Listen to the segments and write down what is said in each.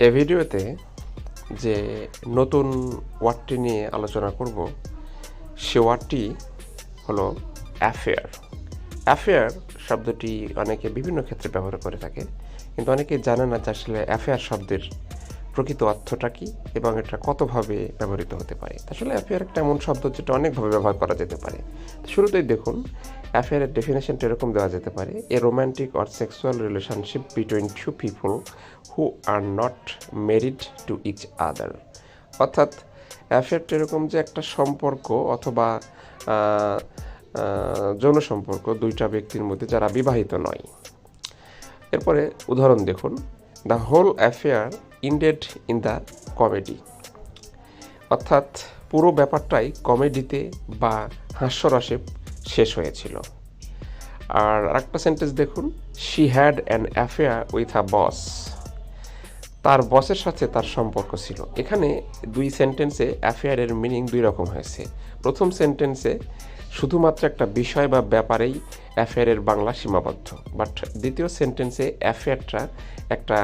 এ ভিডিওতে যে নতুন ওয়ার্ডটি নিয়ে আলোচনা করব সে ওয়ার্ডটি হলো অ্যাফেয়ার। অ্যাফেয়ার শব্দটি অনেকে বিভিন্ন ক্ষেত্রে ব্যবহার করে থাকে, কিন্তু অনেকে জানে না যে আসলে অ্যাফেয়ার শব্দের প্রকৃত অর্থটা কী এবং এটা কতভাবে ব্যবহৃত হতে পারে। আসলে অ্যাফেয়ার একটা এমন শব্দ যেটা অনেকভাবে ব্যবহার করা যেতে পারে। শুরুতেই দেখুন, অ্যাফেয়ারের ডেফিনেশনটা এরকম দেওয়া যেতে পারে: a romantic or sexual relationship between two people who are not married to each other. অর্থাৎ অ্যাফেয়ারটা এরকম যে একটা সম্পর্ক অথবা যৌন সম্পর্ক দুইটা ব্যক্তির মধ্যে যারা বিবাহিত নয়। এরপরে উদাহরণ দেখুন: the whole affair ended in the comedy. অর্থাৎ পুরো ব্যাপারটাই কমেডিতে বা হাস্যরসে শেষ হয়েছিল। আর আরেকটা সেন্টেন্স দেখুন: she had an affair with a boss. তার বসের সাথে তার সম্পর্ক ছিল। এখানে দুই সেন্টেন্সে অ্যাফেয়ারের মিনিং দুই রকম হয়েছে। প্রথম সেন্টেন্সে শুধুমাত্র একটা বিষয় বা ব্যাপারেই অ্যাফেয়ারের বাংলা সীমাবদ্ধ, বাট দ্বিতীয় সেন্টেন্সে অ্যাফেয়ারটা একটা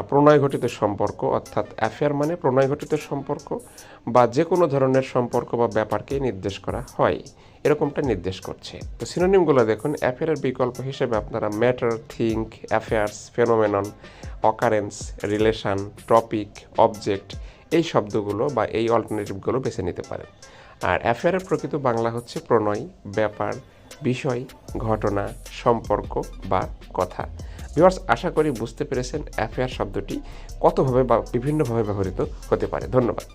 প্রণয় ঘটিত সম্পর্ক, অর্থাৎ অ্যাফেয়ার মানে প্রণয় ঘটিত সম্পর্ক বা যে কোনো ধরনের সম্পর্ক বা ব্যাপারকে নির্দেশ করা হয়, এরকমটা নির্দেশ করছে। তো সিনোনিমগুলো দেখুন। অ্যাফেয়ারের বিকল্প হিসেবে আপনারা matter, think, affairs, phenomenon, occurrence, relation, topic, object এই শব্দগুলো বা এই অল্টারনেটিভগুলো বেছে নিতে পারেন। আর অ্যাফেয়ারের প্রকৃত বাংলা হচ্ছে প্রণয়, ব্যাপার, বিষয়, ঘটনা, সম্পর্ক বা কথা। ভিউয়ার্স, আশা করি বুঝতে পেরেছেন অ্যাফেয়ার শব্দটি কতভাবে বা বিভিন্নভাবে ব্যবহৃত হতে পারে। ধন্যবাদ।